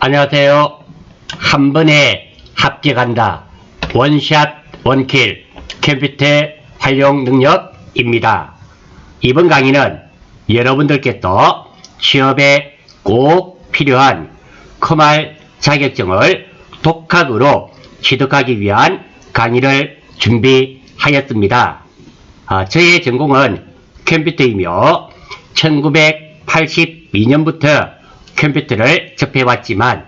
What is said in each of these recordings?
안녕하세요. 한 번에 합격한다. 원샷 원킬 컴퓨터 활용 능력입니다. 이번 강의는 여러분들께서 취업에 꼭 필요한 컴활 자격증을 독학으로 취득하기 위한 강의를 준비하였습니다. 저의 전공은 컴퓨터이며 1982년부터 컴퓨터를 접해왔지만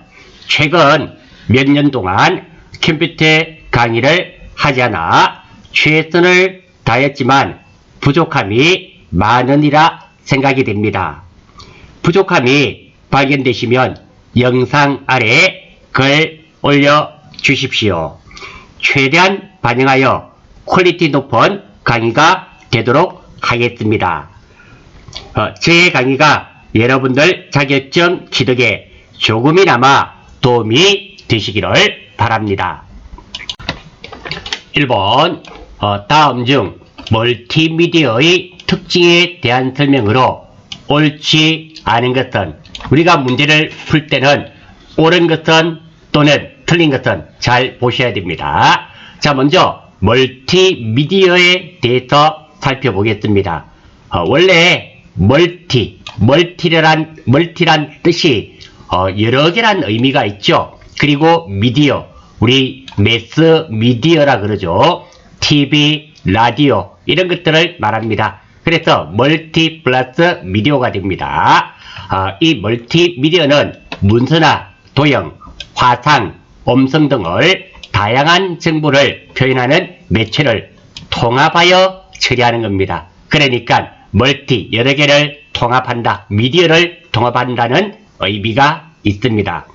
최근 몇 년 동안 컴퓨터 강의를 하지 않아 최선을 다했지만 부족함이 많으리라 생각이 됩니다. 부족함이 발견되시면 영상 아래 글 올려주십시오. 최대한 반영하여 퀄리티 높은 강의가 되도록 하겠습니다. 저의 강의가 여러분들 자격증 취득에 조금이나마 도움이 되시기를 바랍니다. 1번 다음 중 멀티미디어의 특징에 대한 설명으로 옳지 않은 것은, 우리가 문제를 풀 때는 옳은 것은 또는 틀린 것은 잘 보셔야 됩니다. 자, 먼저 멀티미디어에 대해서 살펴보겠습니다. 원래 멀티란 뜻이 여러 개란 의미가 있죠. 그리고 미디어, 우리 매스 미디어라 그러죠. TV, 라디오 이런 것들을 말합니다. 그래서 멀티 플러스 미디어가 됩니다. 이 멀티미디어는 문서나 도형, 화상, 음성 등을 다양한 정보를 표현하는 매체를 통합하여 처리하는 겁니다. 그러니까 멀티, 여러 개를 통합한다, 미디어를 통합한다는 의미가 있습니다.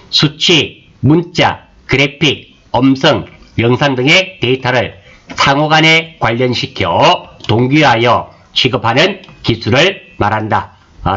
수치, 문자, 그래픽, 음성, 영상 등의 데이터를 상호간에 관련시켜 동기화하여 취급하는 기술을 말한다.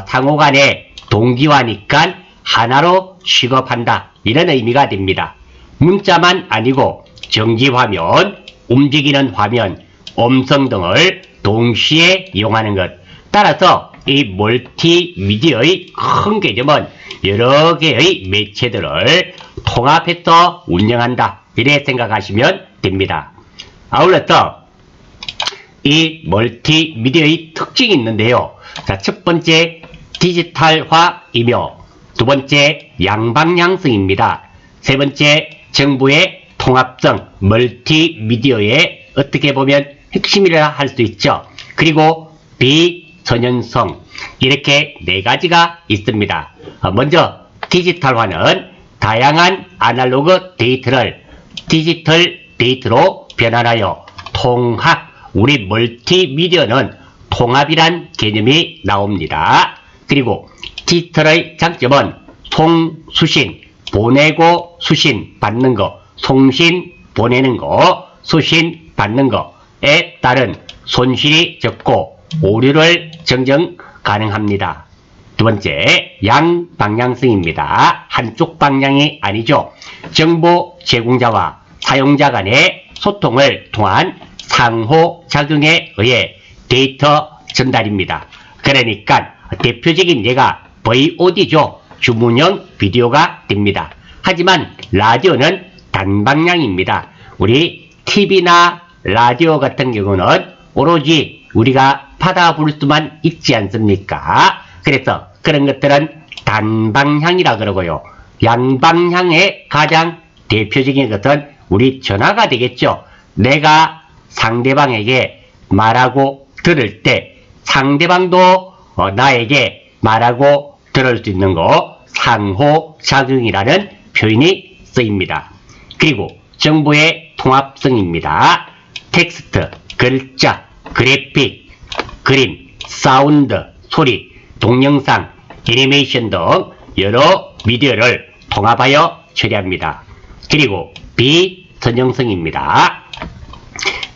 상호간에 동기화니까 하나로 취급한다, 이런 의미가 됩니다. 문자만 아니고 정지화면, 움직이는 화면, 음성 등을 동시에 이용하는 것. 따라서 이 멀티미디어의 큰 개념은 여러 개의 매체들을 통합해서 운영한다, 이래 생각하시면 됩니다. 아울러서 이 멀티미디어의 특징이 있는데요. 자, 첫 번째 디지털화이며, 두 번째 양방향성입니다. 세 번째 정보의 통합성, 멀티미디어의 어떻게 보면 핵심이라 할 수 있죠. 그리고 비선연성, 이렇게 네 가지가 있습니다. 먼저 디지털화는 다양한 아날로그 데이터를 디지털 데이터로 변환하여 통합, 우리 멀티미디어는 통합이란 개념이 나옵니다. 그리고 디지털의 장점은 송수신, 보내고 수신 받는 거, 송신 보내는 거, 수신 받는 거에 따른 손실이 적고 오류를 정정 가능합니다. 두 번째, 양방향성입니다. 한쪽 방향이 아니죠. 정보 제공자와 사용자 간의 소통을 통한 상호작용에 의해 데이터 전달입니다. 그러니까 대표적인 예가 VOD죠. 주문형 비디오가 됩니다. 하지만 라디오는 단방향입니다. 우리 TV나 라디오 같은 경우는 오로지 우리가 받아 볼 수만 있지 않습니까? 그래서 그런 것들은 단방향이라 그러고요. 양방향의 가장 대표적인 것은 우리 전화가 되겠죠. 내가 상대방에게 말하고 들을 때 상대방도 나에게 말하고 들을 수 있는 거, 상호작용이라는 표현이 쓰입니다. 그리고 정보의 통합성입니다. 텍스트, 글자, 그래픽, 그림, 사운드, 소리, 동영상, 애니메이션 등 여러 미디어를 통합하여 처리합니다. 그리고 비선형성입니다.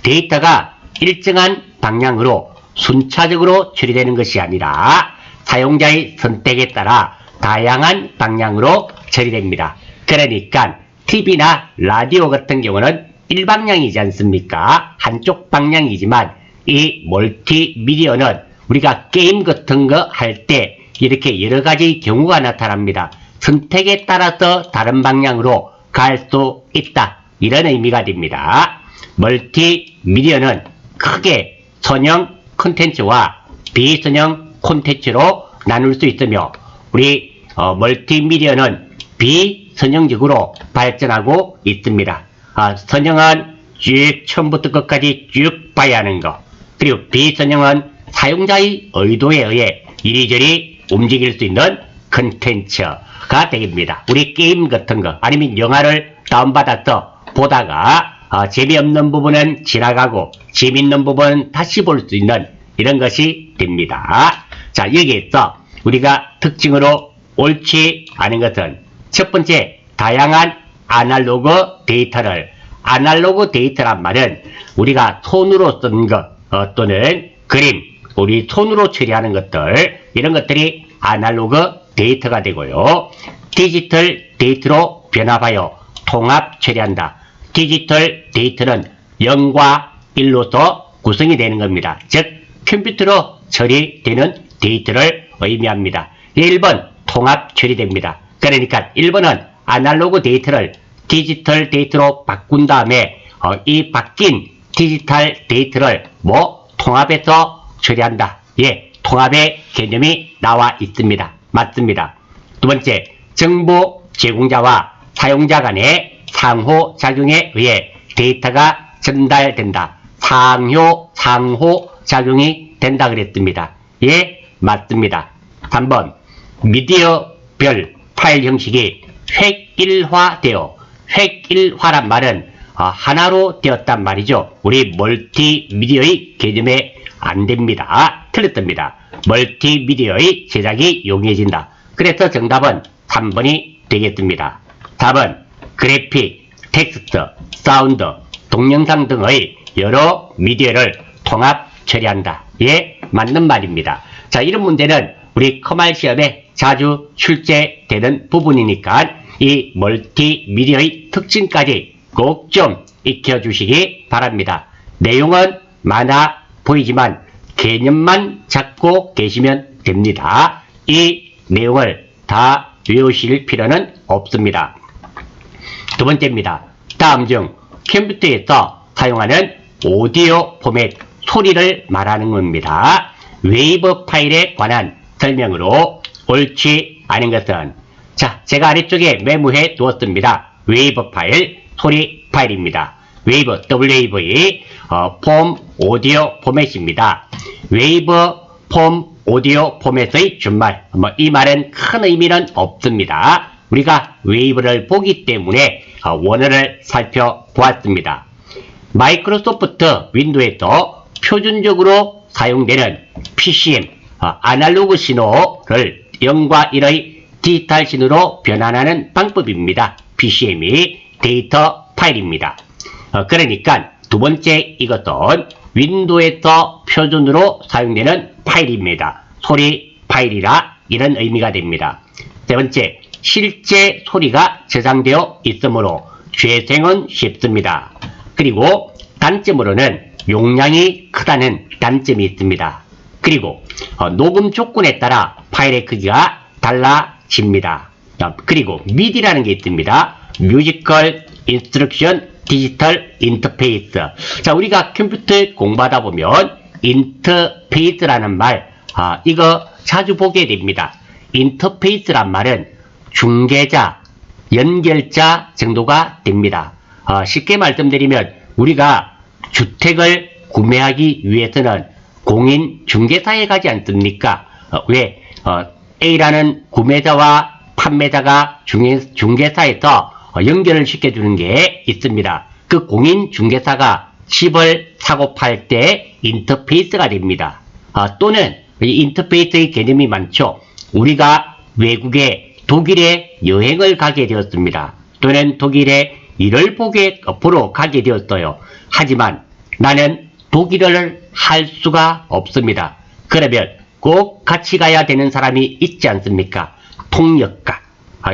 데이터가 일정한 방향으로 순차적으로 처리되는 것이 아니라 사용자의 선택에 따라 다양한 방향으로 처리됩니다. 그러니까 TV나 라디오 같은 경우는 일방향이지 않습니까? 한쪽 방향이지만 이 멀티미디어는 우리가 게임 같은 거 할 때 이렇게 여러 가지 경우가 나타납니다. 선택에 따라서 다른 방향으로 갈 수 있다. 이런 의미가 됩니다. 멀티미디어는 크게 선형 콘텐츠와 비선형 콘텐츠로 나눌 수 있으며 우리 멀티미디어는 비선형적으로 발전하고 있습니다. 선형은 쭉 처음부터 끝까지 쭉 봐야 하는 거, 그리고 비선형은 사용자의 의도에 의해 이리저리 움직일 수 있는 콘텐츠가 되겠습니다. 우리 게임 같은 거 아니면 영화를 다운받아서 보다가 재미없는 부분은 지나가고 재밌는 부분은 다시 볼 수 있는 이런 것이 됩니다. 자, 여기에서 우리가 특징으로 옳지 않은 것은 첫 번째, 다양한 아날로그 데이터를, 아날로그 데이터란 말은 우리가 손으로 쓴 것 또는 그림, 우리 손으로 처리하는 것들, 이런 것들이 아날로그 데이터가 되고요. 디지털 데이터로 변화하여 통합 처리한다. 디지털 데이터는 0과 1로서 구성이 되는 겁니다. 즉 컴퓨터로 처리되는 데이터를 의미합니다. 1번 통합 처리됩니다. 그러니까 1번은 아날로그 데이터를 디지털 데이터로 바꾼 다음에 이 바뀐 디지털 데이터를 통합해서 처리한다. 예, 통합의 개념이 나와 있습니다. 맞습니다. 두 번째, 정보 제공자와 사용자 간의 상호작용에 의해 데이터가 전달된다. 상호작용이 된다 그랬습니다. 예, 맞습니다. 3번, 미디어별 파일 형식이 획일화되어, 획일화란 말은 하나로 되었단 말이죠. 우리 멀티미디어의 개념에 안 됩니다. 틀렸습니다. 멀티미디어의 제작이 용이해진다. 그래서 정답은 3번이 되겠습니다. 4번, 그래픽, 텍스트, 사운드, 동영상 등의 여러 미디어를 통합 처리한다. 예, 맞는 말입니다. 자, 이런 문제는 우리 커말 시험에 자주 출제되는 부분이니까 이 멀티미디어의 특징까지 꼭 좀 익혀주시기 바랍니다. 내용은 많아 보이지만 개념만 잡고 계시면 됩니다. 이 내용을 다 외우실 필요는 없습니다. 두 번째입니다. 다음 중 컴퓨터에서 사용하는 오디오 포맷, 소리를 말하는 겁니다. 웨이브 파일에 관한 설명으로 옳지 않은 것은, 자, 제가 아래쪽에 메모해 두었습니다. 웨이브 파일, 소리 파일입니다. 웨이브, WAV, 폼 오디오 포맷입니다. 웨이브 폼 오디오 포맷의 준말, 이 말은 큰 의미는 없습니다. 우리가 웨이브를 보기 때문에 원어를 살펴보았습니다. 마이크로소프트 윈도우에서 표준적으로 사용되는 PCM, 아날로그 신호를 0과 1의 디지털 신호로 변환하는 방법입니다. PCM이 데이터 파일입니다. 그러니까 두 번째 이것은 윈도우에서 표준으로 사용되는 파일입니다. 소리 파일이라 이런 의미가 됩니다. 세 번째, 실제 소리가 저장되어 있으므로 재생은 쉽습니다. 그리고 단점으로는 용량이 크다는 단점이 있습니다. 그리고 녹음 조건에 따라 파일의 크기가 달라집니다. 그리고 MIDI라는 게 있습니다. 뮤지컬 인스트럭션 디지털 인터페이스. 자, 우리가 컴퓨터 공부하다 보면 인터페이스라는 말, 이거 자주 보게 됩니다. 인터페이스란 말은 중개자, 연결자 정도가 됩니다. 쉽게 말씀드리면 우리가 주택을 구매하기 위해서는 공인중개사에 가지 않습니까? 왜? A라는 구매자와 판매자가 중개사에서 연결을 시켜주는 게 있습니다. 그 공인중개사가 집을 사고 팔 때 인터페이스가 됩니다. 또는 이 인터페이스의 개념이 많죠. 우리가 외국에 독일에 여행을 가게 되었습니다. 또는 독일에 일을 보러 가게 되었어요. 하지만 나는 독일어를 할 수가 없습니다. 그러면 꼭 같이 가야 되는 사람이 있지 않습니까? 통역가.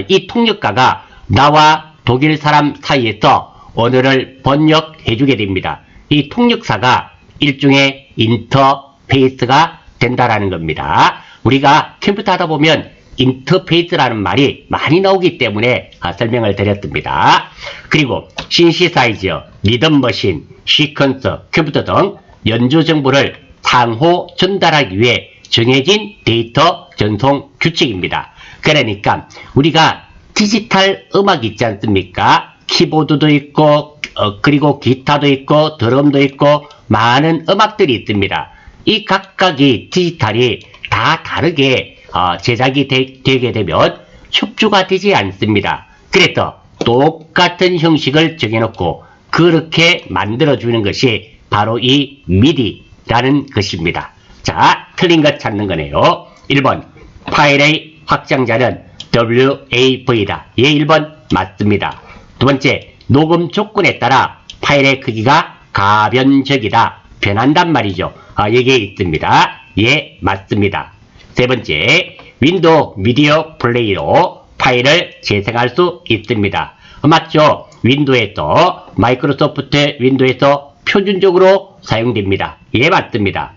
이 통역가가 나와 독일 사람 사이에서 언어를 번역해 주게 됩니다. 이 통역사가 일종의 인터페이스가 된다라는 겁니다. 우리가 컴퓨터 하다 보면 인터페이스라는 말이 많이 나오기 때문에 설명을 드렸습니다. 그리고 신시사이저, 리듬머신, 시퀀서, 컴퓨터 등 연주 정보를 상호 전달하기 위해 정해진 데이터 전송 규칙입니다. 그러니까 우리가 디지털 음악 있지 않습니까? 키보드도 있고 그리고 기타도 있고 드럼도 있고 많은 음악들이 있습니다. 이 각각이 디지털이 다 다르게 제작이 되게 되면 협조가 되지 않습니다. 그래서 똑같은 형식을 정해놓고 그렇게 만들어주는 것이 바로 이 MIDI라는 것입니다. 자, 틀린 것 찾는 거네요. 1번 파일의 확장자는 WAV다. 예, 1번 맞습니다. 두 번째, 녹음 조건에 따라 파일의 크기가 가변적이다. 변한단 말이죠. 여기에 있습니다. 예, 맞습니다. 세 번째, 윈도우 미디어 플레이로 파일을 재생할 수 있습니다. 맞죠? 윈도우에서 마이크로소프트 윈도우에서 표준적으로 사용됩니다. 예, 맞습니다.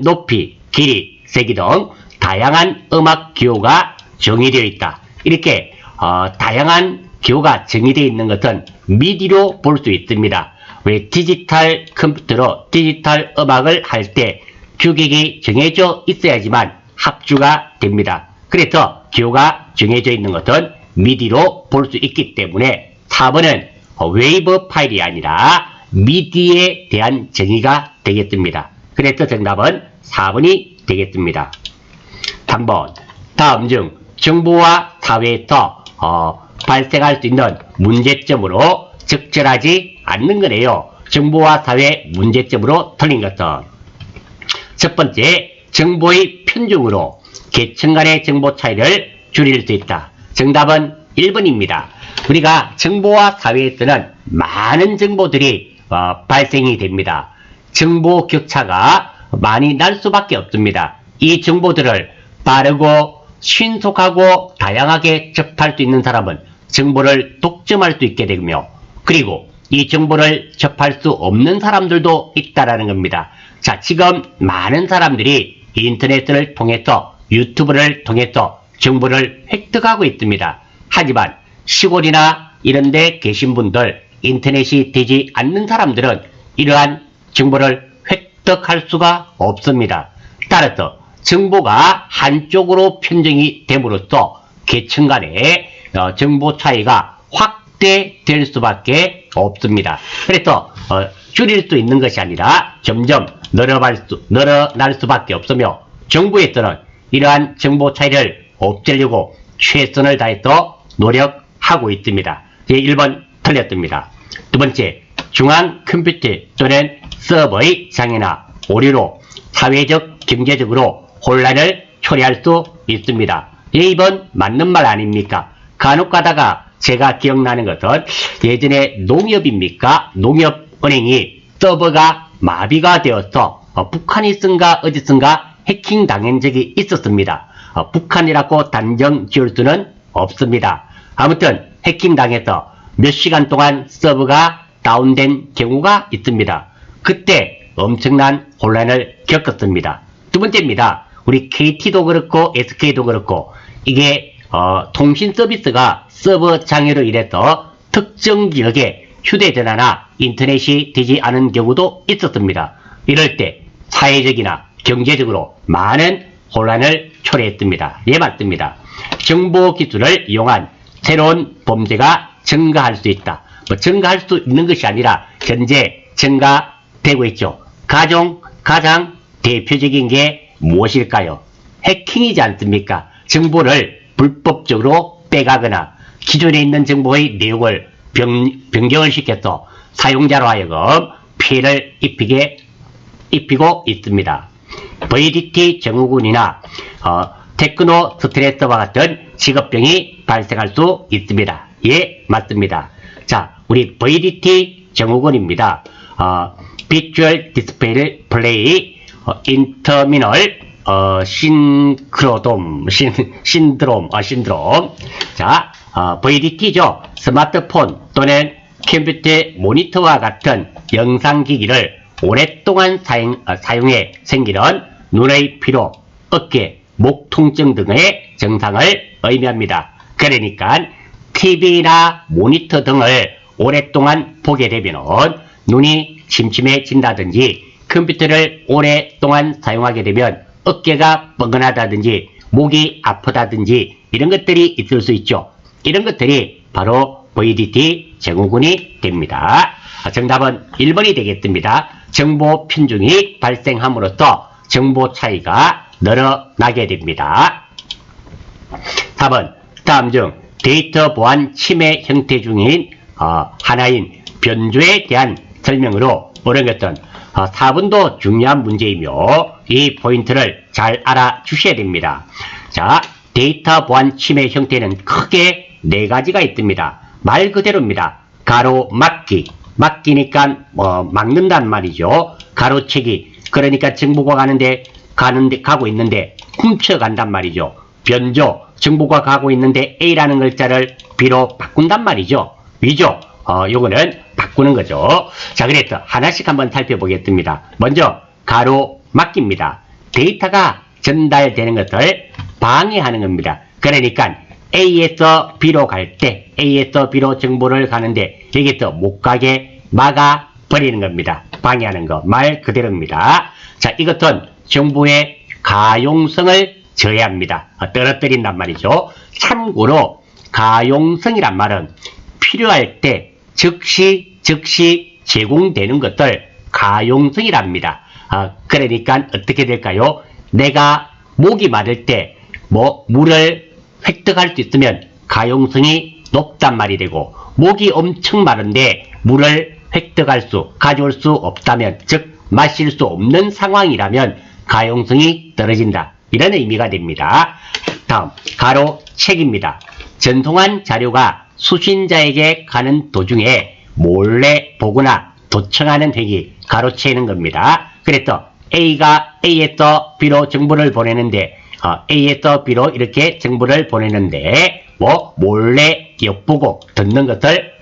높이, 길이, 세기 등 다양한 음악 기호가 정의되어 있다. 이렇게 다양한 기호가 정의되어 있는 것은 미디로 볼 수 있습니다. 왜 디지털 컴퓨터로 디지털 음악을 할 때 규격이 정해져 있어야지만 합주가 됩니다. 그래서 기호가 정해져 있는 것은 미디로 볼 수 있기 때문에 4번은 웨이브 파일이 아니라 미디에 대한 정의가 되겠습니다. 그래서 정답은 4번이 되겠습니다. 3번, 다음 중 정부와 사회에서 발생할 수 있는 문제점으로 적절하지 않는 거네요. 정보와 사회 문제점으로 틀린 것은 첫 번째, 정보의 편중으로 계층 간의 정보 차이를 줄일 수 있다. 정답은 1번입니다. 우리가 정보와 사회에서는 많은 정보들이 발생이 됩니다. 정보 격차가 많이 날 수밖에 없습니다. 이 정보들을 빠르고 신속하고 다양하게 접할 수 있는 사람은 정보를 독점할 수 있게 되며, 그리고 이 정보를 접할 수 없는 사람들도 있다라는 겁니다. 자, 지금 많은 사람들이 인터넷을 통해서, 유튜브를 통해서 정보를 획득하고 있습니다. 하지만 시골이나 이런 데 계신 분들, 인터넷이 되지 않는 사람들은 이러한 정보를 획득할 수가 없습니다. 따라서 정보가 한쪽으로 편중이 됨으로써 계층 간의 정보 차이가 확대될 수밖에 없습니다. 그래서 줄일 수 있는 것이 아니라 점점 늘어날 수밖에 없으며, 정부에서는 이러한 정보 차이를 없애려고 최선을 다해서 노력하고 있습니다. 1번 틀렸습니다. 두 번째, 중앙 컴퓨터 또는 서버의 장애나 오류로 사회적, 경제적으로 혼란을 초래할 수 있습니다. 2번 맞는 말 아닙니까? 간혹 가다가 제가 기억나는 것은 예전에 농협입니까? 농협은행이 서버가 마비가 되어서 북한이 쓴가 어디 쓴가 해킹 당한 적이 있었습니다. 북한이라고 단정 지을 수는 없습니다. 아무튼 해킹 당해서 몇 시간 동안 서버가 다운된 경우가 있습니다. 그때 엄청난 혼란을 겪었습니다. 두 번째입니다. 우리 KT도 그렇고 SK도 그렇고 이게 통신 서비스가 서버 장애로 인해서 특정 지역에 휴대전화나 인터넷이 되지 않은 경우도 있었습니다. 이럴 때 사회적이나 경제적으로 많은 혼란을 초래했습니다. 예, 맞습니다. 정보기술을 이용한 새로운 범죄가 증가할 수 있다. 증가할 수 있는 것이 아니라 현재 증가되고 있죠. 가장 대표적인 게 무엇일까요? 해킹이지 않습니까? 정보를 불법적으로 빼가거나 기존에 있는 정보의 내용을 변경을 시켜서 사용자로 하여금 피해를 입히고 있습니다. VDT 증후군이나 테크노 스트레스와 같은 직업병이 발생할 수 있습니다. 예, 맞습니다. 자, 우리 VDT 증후군입니다. 비주얼 디스플레이 인터미널 신드롬. 자, VDT죠. 스마트폰 또는 컴퓨터 모니터와 같은 영상기기를 오랫동안 사용해 생기는 눈의 피로, 어깨, 목 통증 등의 증상을 의미합니다. 그러니까 TV나 모니터 등을 오랫동안 보게 되면 눈이 침침해진다든지 컴퓨터를 오랫동안 사용하게 되면 어깨가 뻐근하다든지 목이 아프다든지 이런 것들이 있을 수 있죠. 이런 것들이 바로 VDT 증후군이 됩니다. 정답은 1번이 되겠습니다. 정보 편중이 발생함으로써 정보 차이가 늘어나게 됩니다. 4번 다음 중 데이터 보안 침해 형태 중인 하나인 변조에 대한 설명으로 옳은 것은 4번도 중요한 문제이며 이 포인트를 잘 알아주셔야 됩니다. 자, 데이터 보안 침해 형태는 크게 4가지가 있습니다. 말 그대로입니다. 가로막기, 막기니까 막는단 말이죠. 가로채기, 그러니까 정보가 가고 있는데 훔쳐간단 말이죠. 변조, 정보가 가고 있는데 A라는 글자를 B로 바꾼단 말이죠. 위조, 요거는 바꾸는 거죠. 자, 그래서 하나씩 한번 살펴보겠습니다. 먼저 가로막기입니다. 데이터가 전달되는 것을 방해하는 겁니다. 그러니까 A에서 B로 갈 때, A에서 B로 정보를 가는데 여기서 못 가게 막아버리는 겁니다. 방해하는 거, 말 그대로입니다. 자, 이것은 정보의 가용성을 저해합니다. 떨어뜨린단 말이죠. 참고로 가용성이란 말은 필요할 때 즉시 제공되는 것들 가용성이랍니다. 그러니까 어떻게 될까요? 내가 목이 마를 때 물을 획득할 수 있으면 가용성이 높단 말이 되고, 목이 엄청 마른데 물을 가져올 수 없다면, 즉 마실 수 없는 상황이라면 가용성이 떨어진다. 이런 의미가 됩니다. 다음 가로채기입니다. 전송한 자료가 수신자에게 가는 도중에 몰래 보거나 도청하는 행위, 가로채는 겁니다. 그래서 A가 A에서 B로 정보를 보내는데 A에서 B로 이렇게 정보를 보내는데 몰래 엿보고 듣는 것을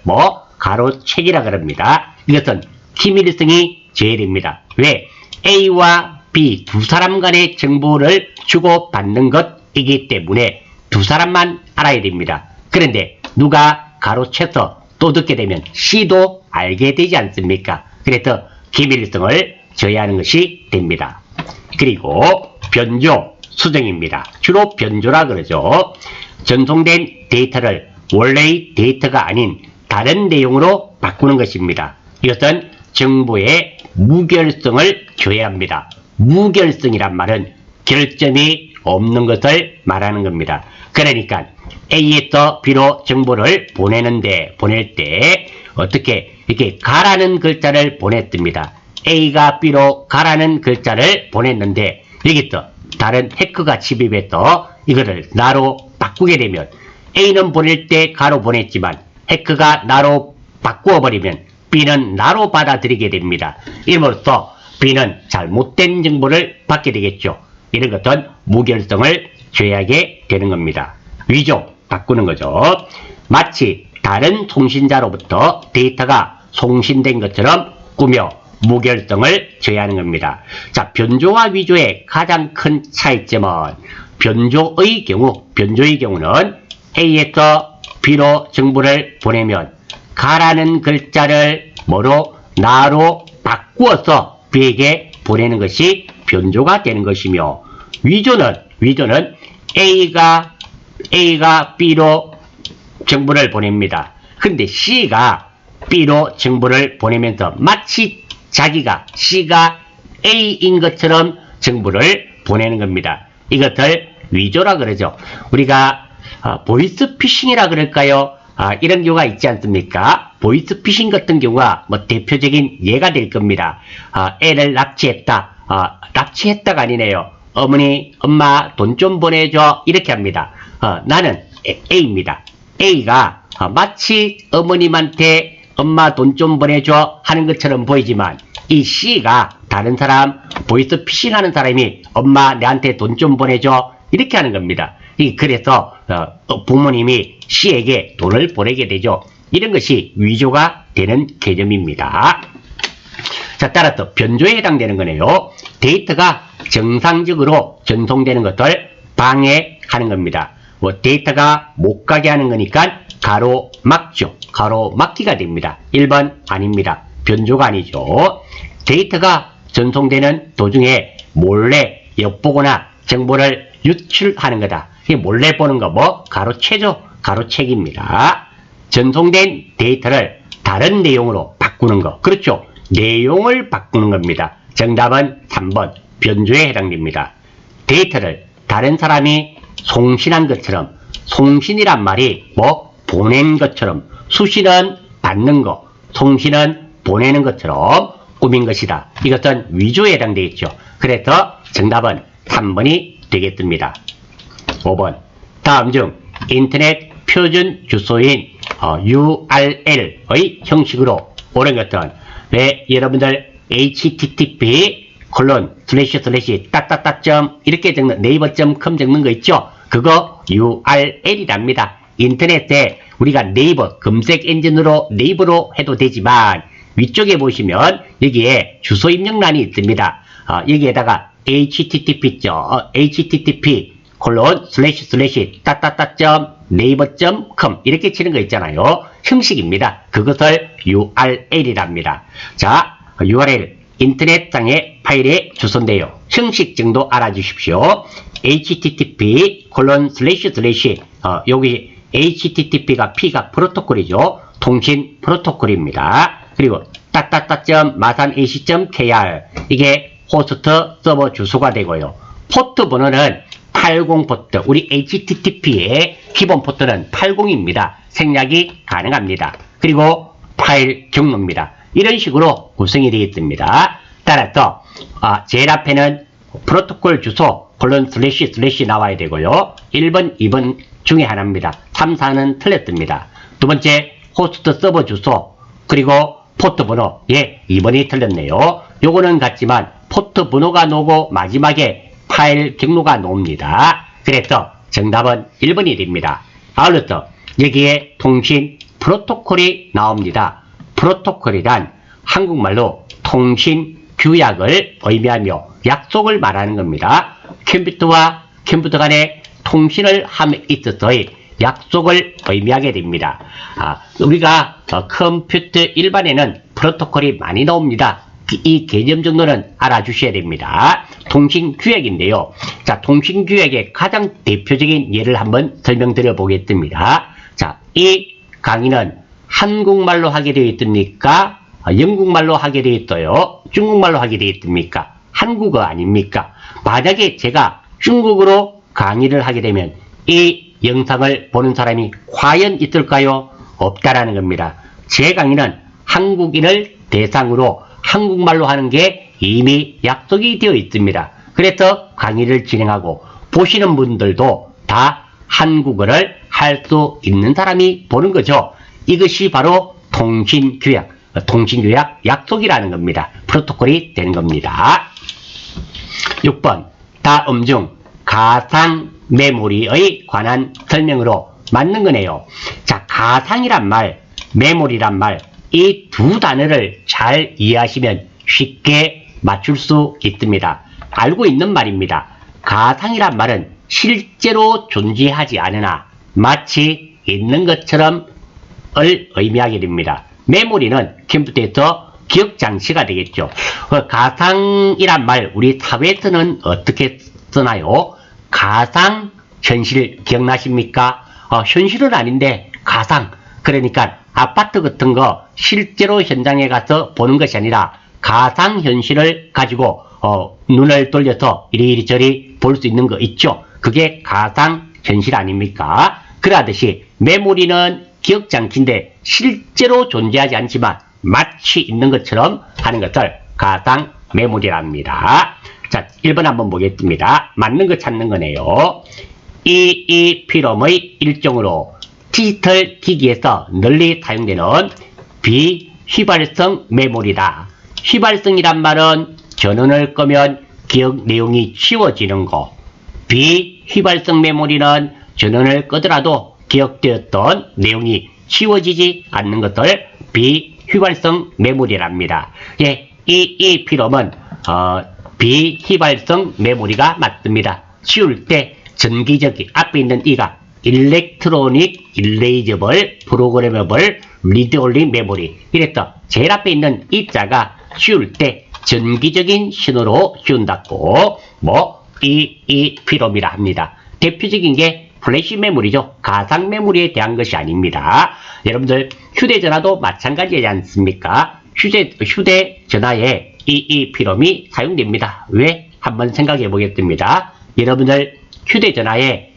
가로채기라 그럽니다. 이것은 기밀성이 제일입니다. 왜? A와 B 두 사람 간의 정보를 주고받는 것이기 때문에 두 사람만 알아야 됩니다. 그런데 누가 가로채서 또 듣게 되면 C도 알게 되지 않습니까? 그래서 기밀성을 저해하는 것이 됩니다. 그리고 변조, 수정입니다. 주로 변조라 그러죠. 전송된 데이터를 원래의 데이터가 아닌 다른 내용으로 바꾸는 것입니다. 이것은 정보의 무결성을 저해합니다. 무결성이란 말은 결점이 없는 것을 말하는 겁니다. 그러니까 A에서 B로 정보를 보낼 때 어떻게 이렇게 가라는 글자를 보냈습니다. A가 B로 가라는 글자를 보냈는데 여기서 다른 해커가 침입해서 이거를 나로 바꾸게 되면 A는 보낼 때 가로 보냈지만 해커가 나로 바꾸어 버리면 B는 나로 받아들이게 됩니다. 이로써 B는 잘못된 정보를 받게 되겠죠. 이런 것은 무결성을 저해하게 되는 겁니다. 위조, 바꾸는 거죠. 마치 다른 송신자로부터 데이터가 송신된 것처럼 꾸며 무결성을 저해하는 겁니다. 자, 변조와 위조의 가장 큰 차이점은 변조의 경우는 A에서 B로 정보를 보내면 가라는 글자를 나로 바꾸어서 B에게 보내는 것이 변조가 되는 것이며, 위조는 A가 B로 정보를 보냅니다. 근데 C가 B로 정보를 보내면서 마치 C가 A인 것처럼 정보를 보내는 겁니다. 이것을 위조라 그러죠. 우리가 보이스피싱이라 그럴까요? 이런 경우가 있지 않습니까? 보이스피싱 같은 경우가 대표적인 예가 될 겁니다. 애를 납치했다가 아니네요. 엄마 돈 좀 보내줘, 이렇게 합니다. 나는 A입니다. A가 마치 어머님한테 엄마 돈 좀 보내줘 하는 것처럼 보이지만, 이 C가 다른 사람, 보이스피싱 하는 사람이 엄마 내한테 돈 좀 보내줘, 이렇게 하는 겁니다. 그래서 부모님이 C에게 돈을 보내게 되죠. 이런 것이 위조가 되는 개념입니다. 자, 따라서 변조에 해당되는 거네요. 데이터가 정상적으로 전송되는 것을 방해하는 겁니다. 뭐 데이터가 못 가게 하는 거니까 가로막죠. 가로막기가 됩니다. 1번 아닙니다. 변조가 아니죠. 데이터가 전송되는 도중에 몰래 엿보거나 정보를 유출하는 거다. 이게 몰래 보는 거 뭐 가로채죠. 가로채기입니다. 전송된 데이터를 다른 내용으로 바꾸는 거. 그렇죠. 내용을 바꾸는 겁니다. 정답은 3번 변조에 해당됩니다. 데이터를 다른 사람이 송신한 것처럼, 송신이란 말이 뭐 보낸 것처럼, 수신은 받는 거, 송신은 보내는 것처럼 꾸민 것이다. 이것은 위조에 해당되겠죠. 그래서 정답은 3번이 되겠습니다. 5번 다음 중 인터넷 표준 주소인 URL의 형식으로 옳은 것들은 왜 여러분들 http 따따따 이렇게 적는 네이버.com 적는 거 있죠? 그거 URL이랍니다. 인터넷에 우리가 네이버 검색 엔진으로 네이버로 해도 되지만 위쪽에 보시면 여기에 주소 입력란이 있습니다. 여기에다가 http 따따따 네이버.com 이렇게 치는 거 있잖아요. 형식입니다. 그것을 URL이랍니다. 자, URL 인터넷상의 파일의 주소인데요. 형식 정도 알아주십시오. http 여기 http가 P가 프로토콜이죠. 통신 프로토콜입니다. 그리고 따따따 masan.ac.kr 이게 호스트 서버 주소가 되고요. 포트 번호는 80 포트, 우리 http의 기본 포트는 80입니다. 생략이 가능합니다. 그리고 파일 경로입니다. 이런 식으로 구성이 되겠습니다. 따라서 제일 앞에는 프로토콜 주소 // 나와야 되고요. 1번, 2번 중에 하나입니다. 3, 4는 틀렸습니다. 두 번째 호스트 서버 주소 그리고 포트 번호 2번이 틀렸네요. 요거는 같지만 포트 번호가 나오고 마지막에 파일 경로가 나옵니다. 그래서 정답은 1번이 됩니다. 아울러서 여기에 통신 프로토콜이 나옵니다. 프로토콜이란 한국말로 통신 규약을 의미하며 약속을 말하는 겁니다. 컴퓨터와 컴퓨터 간의 통신을 함에 있어서의 약속을 의미하게 됩니다. 우리가 컴퓨터 일반에는 프로토콜이 많이 나옵니다. 이 개념 정도는 알아주셔야 됩니다. 통신규약인데요. 자, 통신규약의 가장 대표적인 예를 한번 설명드려 보겠습니다. 자, 이 강의는 한국말로 하게 되어 있습니까? 영국말로 하게 되어 있어요. 중국말로 하게 되어 있습니까? 한국어 아닙니까? 만약에 제가 중국어로 강의를 하게 되면 이 영상을 보는 사람이 과연 있을까요? 없다라는 겁니다. 제 강의는 한국인을 대상으로 한국말로 하는 게 이미 약속이 되어 있습니다. 그래서 강의를 진행하고 보시는 분들도 다 한국어를 할 수 있는 사람이 보는 거죠. 이것이 바로 통신규약 약속이라는 겁니다. 프로토콜이 되는 겁니다. 6번 다음 중 가상 메모리에 관한 설명으로 맞는 거네요. 자, 가상이란 말, 메모리란 말, 이 두 단어를 잘 이해하시면 쉽게 맞출 수 있습니다. 알고 있는 말입니다. 가상이란 말은 실제로 존재하지 않으나 마치 있는 것처럼 을 의미하게 됩니다. 메모리는 컴퓨터에서 기억 장치가 되겠죠. 가상이란 말 우리 사회에서는 어떻게 쓰나요? 가상 현실 기억나십니까? 현실은 아닌데 가상. 그러니까 아파트 같은 거 실제로 현장에 가서 보는 것이 아니라 가상 현실을 가지고 눈을 돌려서 이리저리 볼 수 있는 거 있죠. 그게 가상 현실 아닙니까? 그러듯이 메모리는 기억장치인데 실제로 존재하지 않지만 마치 있는 것처럼 하는 것을 가상 메모리랍니다. 자, 1번 한번 보겠습니다. 맞는 거 찾는 거네요. EEPROM의 일종으로 디지털 기기에서 널리 사용되는 비휘발성 메모리다. 휘발성이란 말은 전원을 끄면 기억 내용이 지워지는 거. 비휘발성 메모리는 전원을 끄더라도 기억되었던 내용이 지워지지 않는 것을 비휘발성 메모리랍니다. EEPROM은 비휘발성 메모리가 맞습니다. 지울 때 전기적인 앞에 있는 이가 일렉트로닉 일레이저블 프로그래머블 리드 올린 메모리 이랬다. 제일 앞에 있는 이 자가 씌울 때 전기적인 신호로 씌운다고 EEPROM이라 합니다. 대표적인 게 플래시 메모리죠. 가상 메모리에 대한 것이 아닙니다. 여러분들 휴대전화도 마찬가지지 않습니까? 휴대전화에 EEPROM이 사용됩니다. 왜? 한번 생각해 보겠습니다. 여러분들 휴대전화에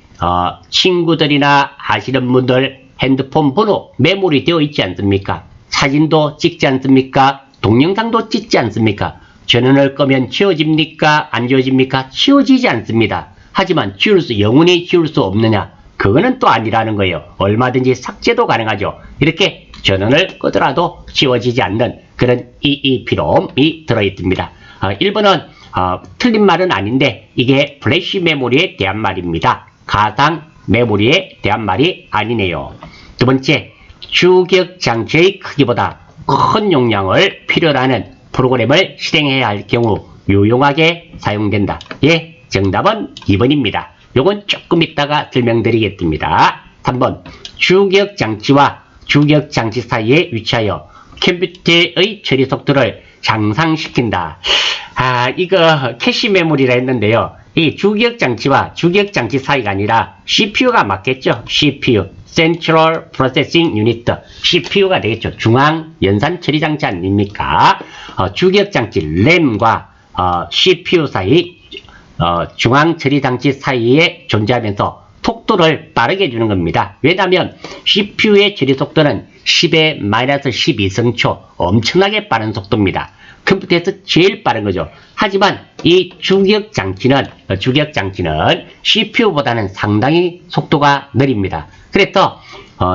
친구들이나 아시는 분들 핸드폰 번호 메모리 되어 있지 않습니까? 사진도 찍지 않습니까? 동영상도 찍지 않습니까? 전원을 끄면 지워집니까? 안 지워집니까? 지워지지 않습니다. 하지만 영원히 지울 수 없느냐? 그거는 또 아니라는 거예요. 얼마든지 삭제도 가능하죠. 이렇게 전원을 끄더라도 지워지지 않는 그런 EEPROM이 들어있습니다. 1번은 틀린 말은 아닌데 이게 플래시 메모리에 대한 말입니다. 가상 메모리에 대한 말이 아니네요. 두 번째, 주기억 장치의 크기보다 큰 용량을 필요로 하는 프로그램을 실행해야 할 경우 유용하게 사용된다. 예, 정답은 2번입니다. 요건 조금 이따가 설명드리겠습니다. 3번, 주기억 장치와 주기억 장치 사이에 위치하여 컴퓨터의 처리 속도를 향상시킨다. 이거 캐시 메모리라 했는데요. 이 주기억 장치와 주기억 장치 사이가 아니라 CPU가 맞겠죠? CPU, Central Processing Unit, CPU가 되겠죠. 중앙 연산 처리 장치 아닙니까? 주기억 장치 RAM과 CPU 사이, 중앙 처리 장치 사이에 존재하면서 속도를 빠르게 해주는 겁니다. 왜냐하면 CPU의 처리 속도는 10의 마이너스 12승초, 엄청나게 빠른 속도입니다. 컴퓨터에서 제일 빠른 거죠. 하지만 이 주기억 장치는 CPU보다는 상당히 속도가 느립니다. 그래서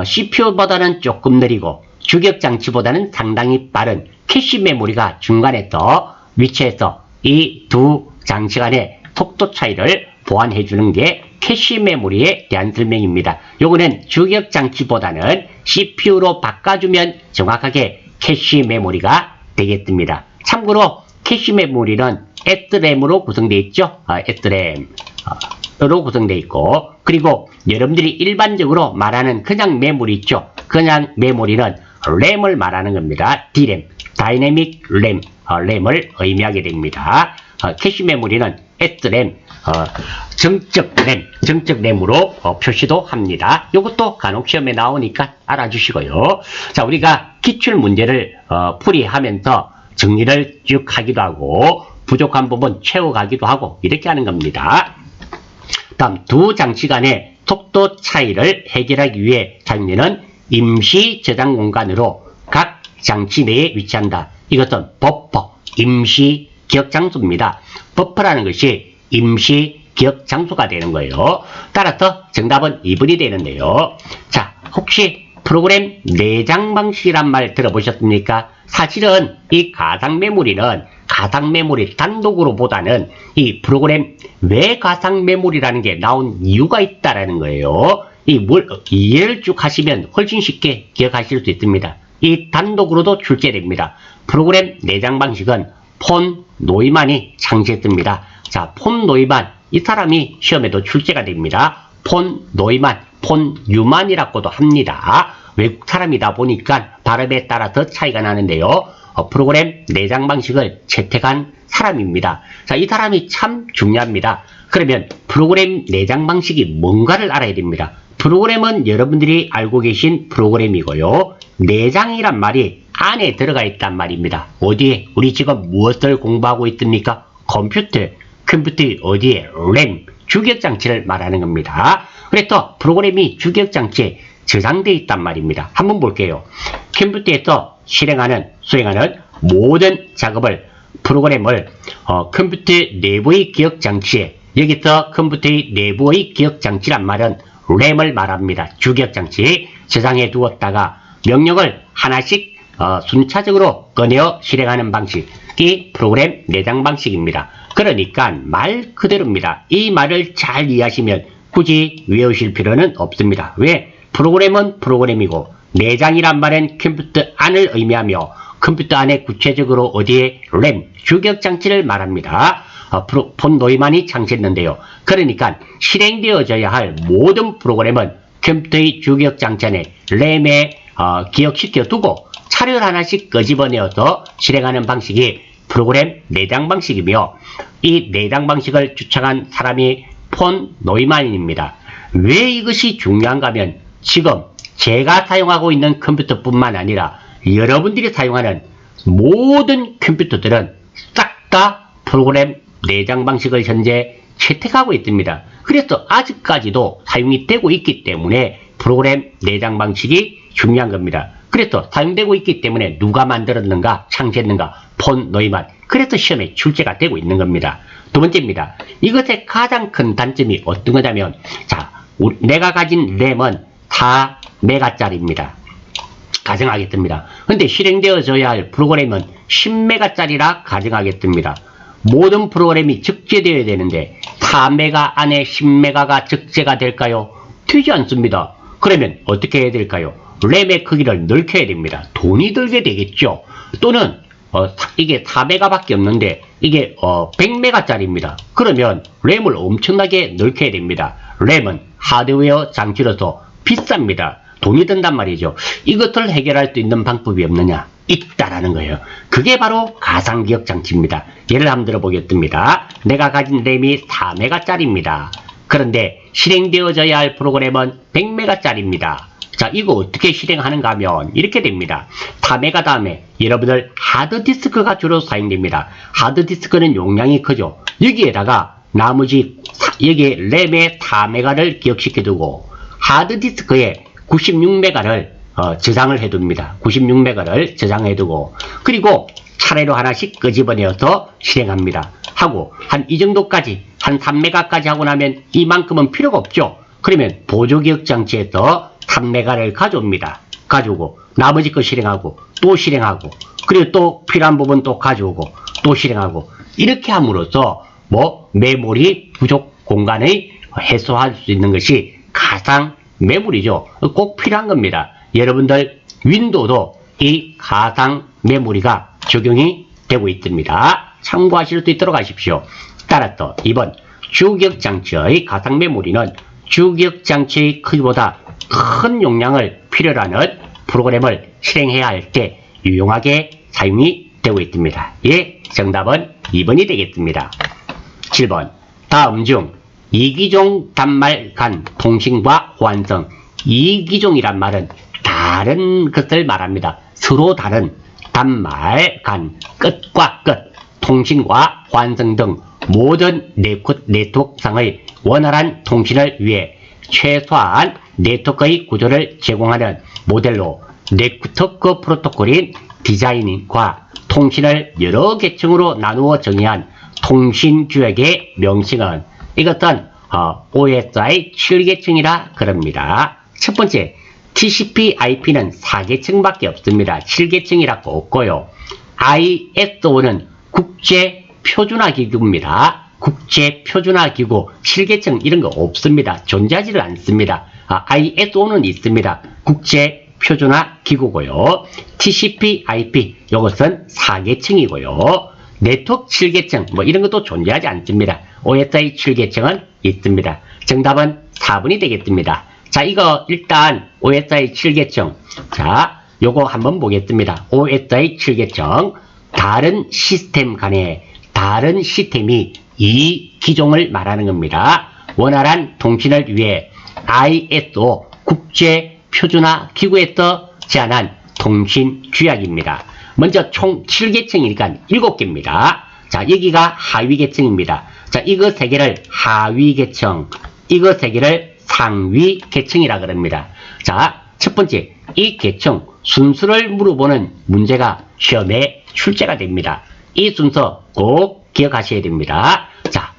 CPU보다는 조금 느리고 주기억 장치보다는 상당히 빠른 캐시 메모리가 중간에 더 위치해서 이 두 장치 간의 속도 차이를 보완해 주는 게 캐시 메모리에 대한 설명입니다. 요거는 주기억 장치보다는 CPU로 바꿔주면 정확하게 캐시 메모리가 되겠습니다. 참고로 캐시 메모리는 SRAM으로 구성되어 있죠. SRAM으로 구성되어 있고, 그리고 여러분들이 일반적으로 말하는 그냥 메모리 있죠. 그냥 메모리는 램을 말하는 겁니다. DRAM, 다이내믹 램, 램을 의미하게 됩니다. 캐시 메모리는 SRAM, 정적 램으로 표시도 합니다. 이것도 간혹 시험에 나오니까 알아주시고요. 자, 우리가 기출 문제를 풀이하면서 정리를 쭉 하기도 하고 부족한 부분 채워가기도 하고 이렇게 하는 겁니다. 다음, 두 장치 간의 속도 차이를 해결하기 위해 사용되는 임시 저장 공간으로 각 장치 내에 위치한다. 이것은 버퍼, 임시 기억 장소입니다. 버퍼라는 것이 임시 기억 장소가 되는 거예요. 따라서 정답은 2번이 되는데요. 자, 혹시 프로그램 내장 방식이란 말 들어보셨습니까? 사실은 이 가상 메모리는 가상 메모리 단독으로 보다는 이 프로그램 왜 가상 메모리라는 게 나온 이유가 있다라는 거예요. 이해를 쭉 하시면 훨씬 쉽게 기억하실 수 있습니다. 이 단독으로도 출제됩니다. 프로그램 내장 방식은 폰 노이만이 창시했습니다. 자, 폰 노이만, 이 사람이 시험에도 출제가 됩니다. 폰 노이만, 폰 유만이라고도 합니다. 외국 사람이다 보니까 발음에 따라서 차이가 나는데요. 프로그램 내장 방식을 채택한 사람입니다. 자, 이 사람이 참 중요합니다. 그러면 프로그램 내장 방식이 뭔가를 알아야 됩니다. 프로그램은 여러분들이 알고 계신 프로그램이고요. 내장이란 말이 안에 들어가 있단 말입니다. 어디에? 우리 지금 무엇을 공부하고 있습니까? 컴퓨터의 어디에? 램, 주기억장치를 말하는 겁니다. 그래서 프로그램이 주기억장치에 저장되어 있단 말입니다. 한번 볼게요. 컴퓨터에서 수행하는 모든 작업을 프로그램을 컴퓨터 내부의 기억장치에, 여기서 컴퓨터의 내부의 기억장치란 말은 램을 말합니다. 주기억장치 저장해 두었다가 명령을 하나씩 순차적으로 꺼내어 실행하는 방식이 프로그램 내장 방식입니다. 그러니까 말 그대로입니다. 이 말을 잘 이해하시면 굳이 외우실 필요는 없습니다. 왜? 프로그램은 프로그램이고 내장이란 말은 컴퓨터 안을 의미하며 컴퓨터 안에 구체적으로 어디에 램, 주기억장치를 말합니다. 폰 노이만이 창시했는데요. 그러니까 실행되어져야 할 모든 프로그램은 컴퓨터의 주기억 장치 안에 램에 기억시켜 두고 차례를 하나씩 끄집어내어서 실행하는 방식이 프로그램 내장 방식이며, 이 내장 방식을 주창한 사람이 폰 노이만입니다. 왜 이것이 중요한가 하면 지금 제가 사용하고 있는 컴퓨터뿐만 아니라 여러분들이 사용하는 모든 컴퓨터들은 싹 다 프로그램 내장 방식을 현재 채택하고 있습니다. 그래서 아직까지도 사용이 되고 있기 때문에 프로그램 내장 방식이 중요한 겁니다. 그래서 사용되고 있기 때문에 누가 만들었는가, 창시했는가, 폰 노이만. 그래서 시험에 출제가 되고 있는 겁니다. 두 번째입니다. 이것의 가장 큰 단점이 어떤 거냐면, 자, 내가 가진 램은 4메가짜리입니다. 가정하겠습니다. 근데 실행되어져야 할 프로그램은 10메가짜리라 가정하겠습니다. 모든 프로그램이 적재되어야 되는데 4메가 안에 10메가가 적재가 될까요? 되지 않습니다. 그러면 어떻게 해야 될까요? 램의 크기를 넓혀야 됩니다. 돈이 들게 되겠죠. 또는 이게 4메가밖에 없는데 이게 100메가짜리입니다. 그러면 램을 엄청나게 넓혀야 됩니다. 램은 하드웨어 장치로서 비쌉니다. 돈이 든단 말이죠. 이것을 해결할 수 있는 방법이 없느냐? 있다라는 거예요. 그게 바로 가상기억 장치입니다. 예를 한번 들어보겠습니다. 내가 가진 램이 4메가짜리입니다. 그런데 실행되어져야 할 프로그램은 100메가짜리입니다. 자, 이거 어떻게 실행하는가 하면 이렇게 됩니다. 4메가 다음에 여러분들 하드디스크가 주로 사용됩니다. 하드디스크는 용량이 크죠. 여기에다가 나머지 여기에 램에 4메가를 기억시켜두고 하드디스크에 96메가를 저장을 해둡니다. 96메가를 저장해두고, 그리고 차례로 하나씩 끄집어내어서 실행합니다. 하고 한 이 정도까지, 한 3메가까지 하고 나면 이만큼은 필요가 없죠. 그러면 보조기억 장치에서 3메가를 가져옵니다. 가져오고 나머지 거 실행하고 또 실행하고, 그리고 또 필요한 부분 또 가져오고 또 실행하고, 이렇게 함으로써 메모리 부족 공간을 해소할 수 있는 것이 가상 메모리죠. 꼭 필요한 겁니다. 여러분들 윈도우도 이 가상 메모리가 적용이 되고 있습니다. 참고하실 수 있도록 하십시오. 따라서 이번 주기억 장치의 가상 메모리는 주기억 장치의 크기보다 큰 용량을 필요로 하는 프로그램을 실행해야 할 때 유용하게 사용이 되고 있습니다. 예, 정답은 2번이 되겠습니다. 7번. 다음 중 이기종 단말 간 통신과 호환성. 이기종이란 말은 다른 것을 말합니다. 서로 다른 단말 간 끝과 끝, 통신과 호환성 등 모든 네트워크상의 원활한 통신을 위해 최소한 네트워크의 구조를 제공하는 모델로 네트워크 프로토콜인 디자인과 통신을 여러 계층으로 나누어 정의한 통신규약의 명칭은 이것은 OSI 7계층이라 그럽니다. 첫 번째, TCP/IP는 4계층밖에 없습니다. 7계층이라고 없고요. ISO는 국제표준화기구입니다. 국제표준화기구 7계층 이런 거 없습니다. 존재하지를 않습니다. ISO는 있습니다. 국제표준화기구고요. TCP/IP 이것은 4계층이고요. 네트워크 7계층 이런 것도 존재하지 않습니다. OSI 7계층은 있습니다. 정답은 4번이 되겠습니다. 자, 이거 일단 OSI 7계층. 자, 요거 한번 보겠습니다. OSI 7계층. 다른 시스템 간에 다른 시스템이 이 기종을 말하는 겁니다. 원활한 통신을 위해 ISO 국제표준화 기구에서 제안한 통신 규약입니다. 먼저 총 7계층이니까 7개입니다. 자, 여기가 하위계층입니다. 자, 이거 3개를 하위계층, 이거 3개를 상위계층이라 그럽니다. 자, 첫 번째, 이 계층 순서를 물어보는 문제가 시험에 출제가 됩니다. 이 순서 꼭 기억하셔야 됩니다. 자,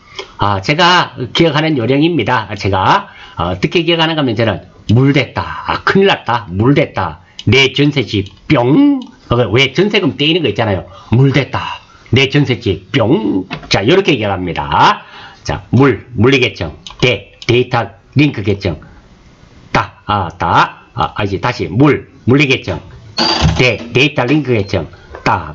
제가 기억하는 요령입니다. 제가 어떻게 기억하는가 하면 저는 물됐다, 큰일 났다, 물됐다, 내 전세집 뿅, 왜 전세금 떼이는 거 있잖아요. 물됐다, 내 전세집 뿅. 자, 이렇게 기억합니다. 자, 물리계층, 데이터 링크 계층, 이제 다시 물리계층, 데이터 링크 계층,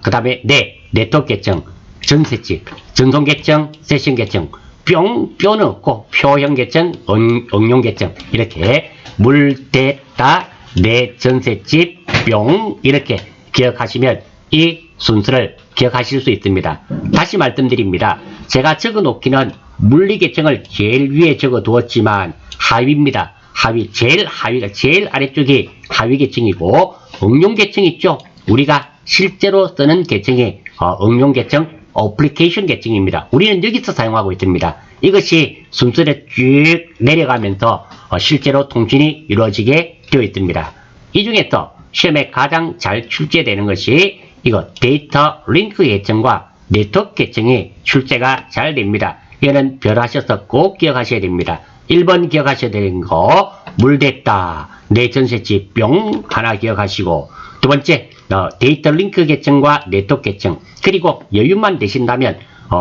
그 다음에 네트워크 계층, 전셋집, 전송 계층, 세션 계층, 뿅는 없고 표형 계층, 응용 계층 이렇게 물대다 내 전셋집 뿅 이렇게 기억하시면 이 순서를 기억하실 수 있습니다. 다시 말씀드립니다. 제가 적어 놓기는 물리 계층을 제일 위에 적어 두었지만 하위입니다. 하위, 제일 하위가 제일 아래쪽이 하위 계층이고 응용 계층 있죠. 우리가 실제로 쓰는 계층이 응용 계층, 어플리케이션 계층입니다. 우리는 여기서 사용하고 있습니다. 이것이 순서를 쭉 내려가면서 실제로 통신이 이루어지게 되어 있습니다. 이 중에서 시험에 가장 잘 출제되는 것이 이거 데이터 링크 계층과 네트워크 계층이 출제가 잘 됩니다. 이거는 별하셔서 꼭 기억하셔야 됩니다. 1번 기억하셔야 되는 거 물됐다 내 전셋집 뿅 하나 기억하시고, 두 번째 데이터 링크 계층과 네트워크 계층, 그리고 여유만 되신다면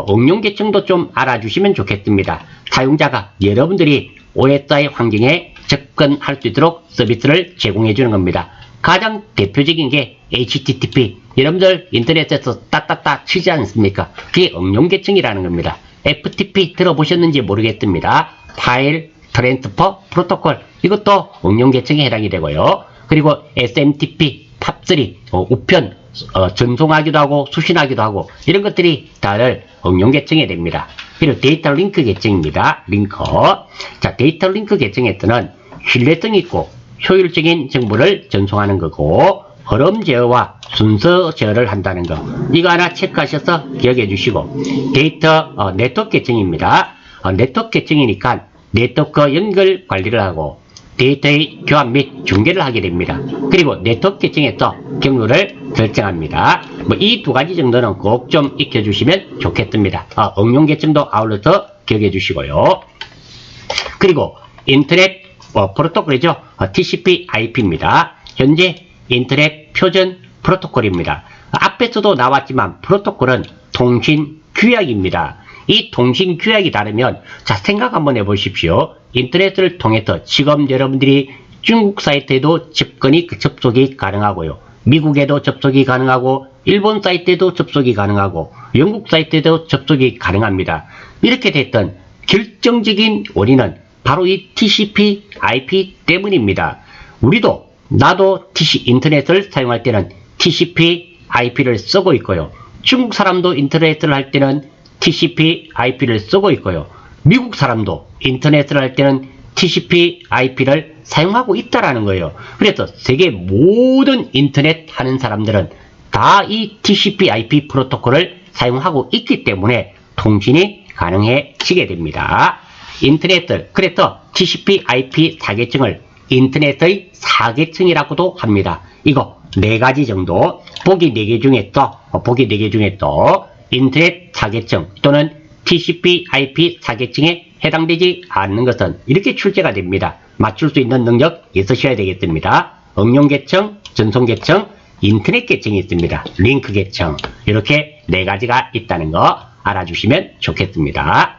응용 계층도 좀 알아주시면 좋겠습니다. 사용자가 여러분들이 OSI 환경에 접근할 수 있도록 서비스를 제공해 주는 겁니다. 가장 대표적인 게 HTTP, 여러분들 인터넷에서 따따따 치지 않습니까? 그게 응용 계층이라는 겁니다. FTP 들어보셨는지 모르겠습니다. 파일 트랜스퍼 프로토콜, 이것도 응용 계층에 해당이 되고요. 그리고 SMTP, 팝3, 우편, 전송하기도 하고 수신하기도 하고 이런 것들이 다들 응용 계층에 됩니다. 그리고 데이터 링크 계층입니다. 링크. 자, 데이터 링크 계층에서는 신뢰성 있고 효율적인 정보를 전송하는 거고, 흐름 제어와 순서 제어를 한다는 거, 이거 하나 체크하셔서 기억해 주시고, 데이터 네트워크 계층입니다. 네트워크 계층이니까 네트워크 연결 관리를 하고 데이터의 교환 및 중계를 하게 됩니다. 그리고 네트워크 계층에서 경로를 설정합니다. 이 두 가지 정도는 꼭 좀 익혀주시면 좋겠습니다. 응용 계층도 아울러서 기억해 주시고요. 그리고 인터넷 프로토콜이죠. TCP IP입니다. 현재 인터넷 표준 프로토콜입니다. 앞에서도 나왔지만 프로토콜은 통신 규약입니다. 이 통신 규약이 다르면, 자, 생각 한번 해보십시오. 인터넷을 통해서 지금 여러분들이 중국 사이트에도 접속이 가능하고요. 미국에도 접속이 가능하고, 일본 사이트에도 접속이 가능하고, 영국 사이트에도 접속이 가능합니다. 이렇게 됐던 결정적인 원인은 바로 이 TCP IP 때문입니다. 나도 인터넷을 사용할 때는 TCP IP를 쓰고 있고요. 중국 사람도 인터넷을 할 때는 TCP IP를 쓰고 있고요. 미국 사람도 인터넷을 할 때는 TCP IP를 사용하고 있다라는 거예요. 그래서 세계 모든 인터넷 하는 사람들은 다 이 TCP IP 프로토콜을 사용하고 있기 때문에 통신이 가능해지게 됩니다. 인터넷을, 그래서 TCP IP 4계층을 인터넷의 4계층이라고도 합니다. 이거 4가지 정도, 보기 4개 중에 또 인터넷 4계층 또는 TCP IP 4계층에 해당되지 않는 것은 이렇게 출제가 됩니다. 맞출 수 있는 능력 있으셔야 되겠습니다. 응용 계층, 전송 계층, 인터넷 계층이 있습니다. 링크 계층, 이렇게 4가지가 있다는 거 알아주시면 좋겠습니다.